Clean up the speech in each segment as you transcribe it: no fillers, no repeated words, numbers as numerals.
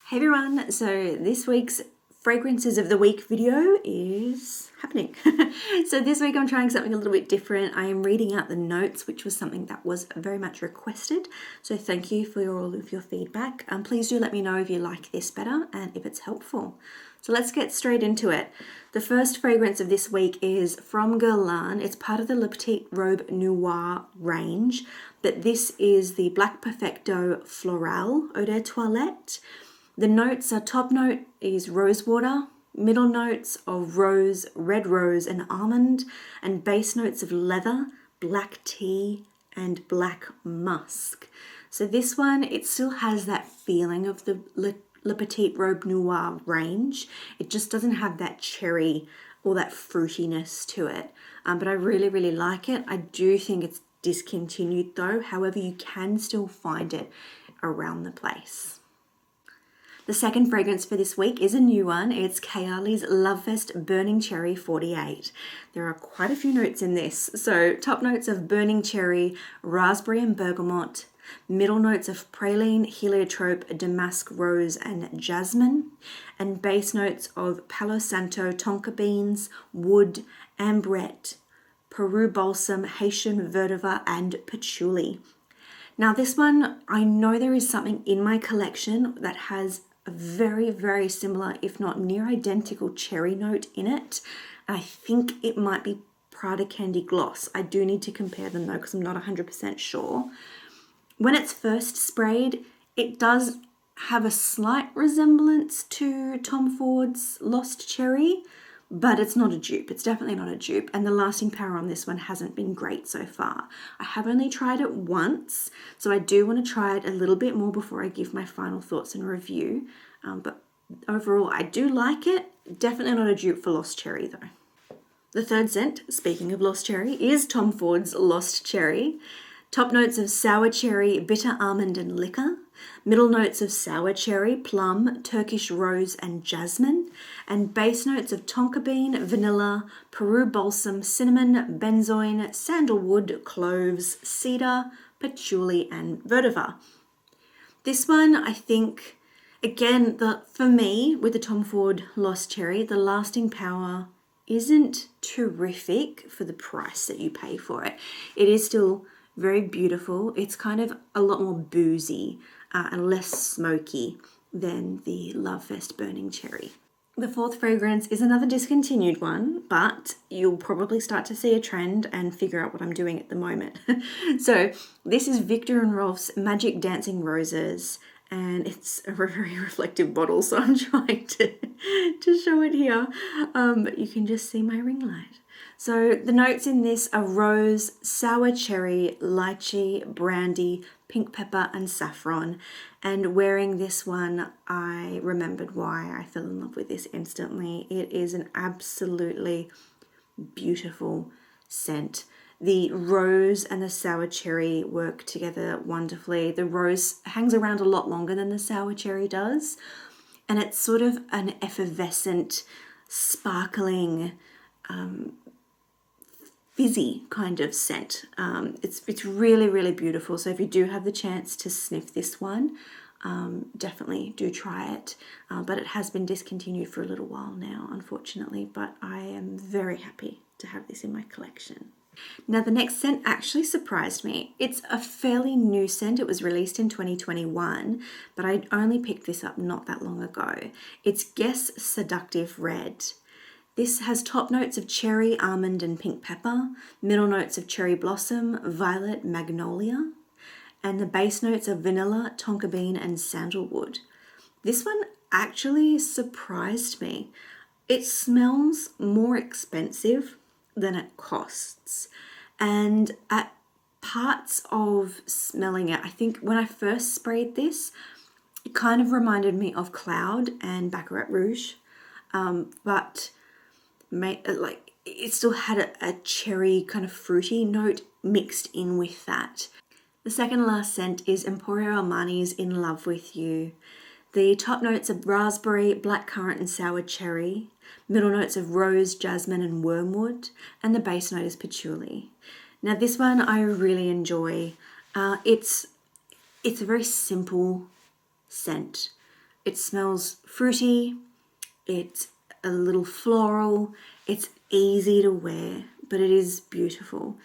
Hey everyone, so this week's Fragrances of the Week video is happening. So this week I'm trying something a little bit different. I am reading out the notes, which was something that was very much requested. So thank you for all of your feedback. Please do let me know if you like this better and if it's helpful. So let's get straight into it. The first fragrance of this week is from Guerlain. It's part of the Le Petit Robe Noir range, but this is the Black Perfecto Floral Eau de Toilette. The notes are, top note is rosewater, middle notes of rose, red rose and almond, and base notes of leather, black tea and black musk. So this one, it still has that feeling of the Le Petit Robe Noir range. It just doesn't have that cherry or that fruitiness to it, but I really, really like it. I do think it's discontinued though, however you can still find it around the place. The second fragrance for this week is a new one. It's Kayali's Lovefest Burning Cherry 48. There are quite a few notes in this. So top notes of burning cherry, raspberry and bergamot, middle notes of praline, heliotrope, damask rose and jasmine, and base notes of Palo Santo, tonka beans, wood, ambrette, Peru balsam, Haitian vetiver and patchouli. Now this one, I know there is something in my collection that has a very, very similar, if not near identical cherry note in it. I think it might be Prada Candy Gloss. I do need to compare them though because I'm not 100% sure. When it's first sprayed, it does have a slight resemblance to Tom Ford's Lost Cherry, but it's not a dupe. It's definitely not a dupe. And the lasting power on this one hasn't been great so far. I have only tried it once, so I do want to try it a little bit more before I give my final thoughts and review. But overall, I do like it. Definitely not a dupe for Lost Cherry though. The third scent, speaking of Lost Cherry, is Tom Ford's Lost Cherry. Top notes of sour cherry, bitter almond and liquor. Middle notes of sour cherry, plum, Turkish rose and jasmine. And base notes of tonka bean, vanilla, Peru balsam, cinnamon, benzoin, sandalwood, cloves, cedar, patchouli and vetiver. This one, I think, again, for me, with the Tom Ford Lost Cherry, the lasting power isn't terrific for the price that you pay for it. It is still very beautiful. It's kind of a lot more boozy and less smoky than the Lovefest Burning Cherry. The fourth fragrance is another discontinued one, but you'll probably start to see a trend and figure out what I'm doing at the moment. So this is Viktor and Rolf's Magic Dancing Roses, and it's a very reflective bottle, so I'm trying to show it here, but you can just see my ring light. So the notes in this are rose, sour cherry, lychee, brandy, pink pepper and saffron. And wearing this one, I remembered why I fell in love with this instantly. It is an absolutely beautiful scent. The rose and the sour cherry work together wonderfully. The rose hangs around a lot longer than the sour cherry does. And it's sort of an effervescent, sparkling, fizzy kind of scent. It's really, really beautiful. So if you do have the chance to sniff this one, definitely do try it. But it has been discontinued for a little while now, unfortunately, but I am very happy to have this in my collection. Now the next scent actually surprised me. It's a fairly new scent. It was released in 2021, but I only picked this up not that long ago. It's Guess Seductive Red. This has top notes of cherry, almond and pink pepper, middle notes of cherry blossom, violet, magnolia, and the base notes of vanilla, tonka bean and sandalwood. This one actually surprised me. It smells more expensive than it costs. And at parts of smelling it, I think when I first sprayed this, it kind of reminded me of Cloud and Baccarat Rouge, but it still had a cherry kind of fruity note mixed in with that. The second and last scent is Emporio Armani's In Love With You. The top notes are raspberry, blackcurrant and sour cherry. Middle notes of rose, jasmine and wormwood. And the base note is patchouli. Now this one I really enjoy. It's a very simple scent. It smells fruity, it's a little floral, it's easy to wear, but it is beautiful.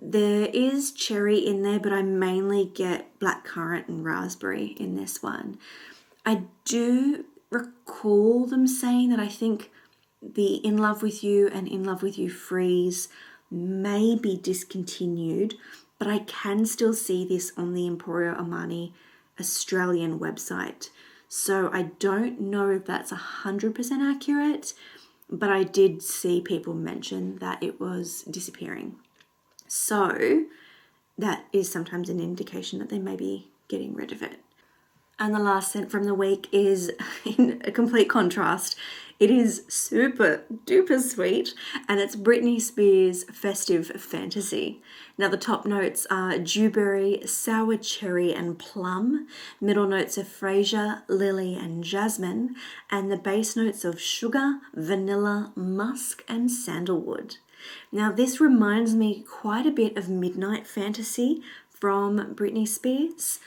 There is cherry in there, but I mainly get blackcurrant and raspberry in this one. I do recall them saying that I think the In Love With You and In Love With You Freeze may be discontinued, but I can still see this on the Emporio Armani Australian website. So I don't know if that's 100% accurate, but I did see people mention that it was disappearing. So that is sometimes an indication that they may be getting rid of it. And the last scent from the week is in a complete contrast. It is super duper sweet, and it's Britney Spears' Festive Fantasy. Now the top notes are dewberry, sour cherry and plum, middle notes of freesia, lily and jasmine, and the base notes of sugar, vanilla, musk and sandalwood. Now this reminds me quite a bit of Midnight Fantasy from Britney Spears,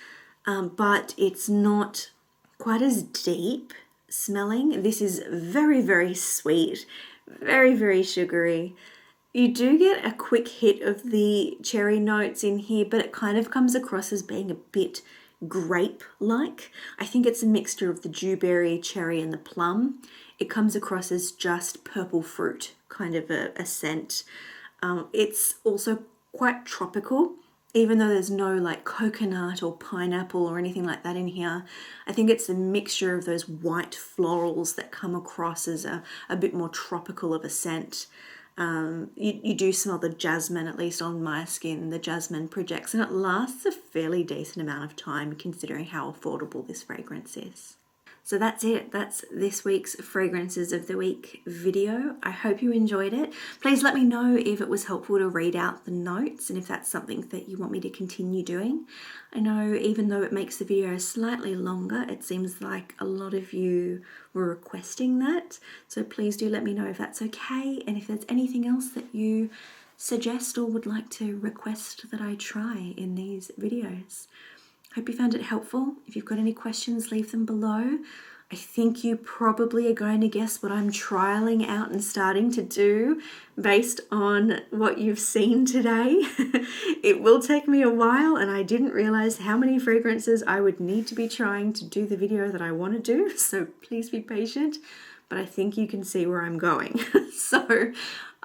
but it's not quite as deep smelling. This is very, very sweet, very, very sugary. You do get a quick hit of the cherry notes in here, but it kind of comes across as being a bit grape-like. I think it's a mixture of the dewberry, cherry and the plum. It comes across as just purple fruit, kind of a scent. It's also quite tropical, even though there's no like coconut or pineapple or anything like that in here. I think it's the mixture of those white florals that come across as a bit more tropical of a scent. You do smell the jasmine, at least on my skin. The jasmine projects and it lasts a fairly decent amount of time considering how affordable this fragrance is. So that's it. That's this week's Fragrances of the Week video. I hope you enjoyed it. Please let me know if it was helpful to read out the notes and if that's something that you want me to continue doing. I know even though it makes the video slightly longer, it seems like a lot of you were requesting that. So please do let me know if that's okay and if there's anything else that you suggest or would like to request that I try in these videos. Hope you found it helpful. If you've got any questions, leave them below. I think you probably are going to guess what I'm trialing out and starting to do based on what you've seen today. It will take me a while, and I didn't realize how many fragrances I would need to be trying to do the video that I want to do, so please be patient, but I think you can see where I'm going. So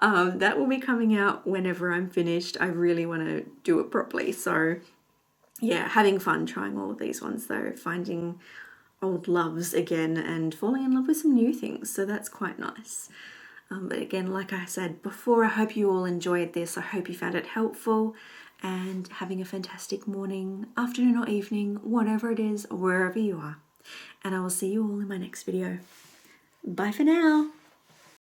that will be coming out whenever I'm finished. I really want to do it properly, so yeah, having fun trying all of these ones though, finding old loves again and falling in love with some new things, so that's quite nice. But again, like I said before, I hope you all enjoyed this. I hope you found it helpful and having a fantastic morning, afternoon or evening, whatever it is, wherever you are. And I will see you all in my next video. Bye for now.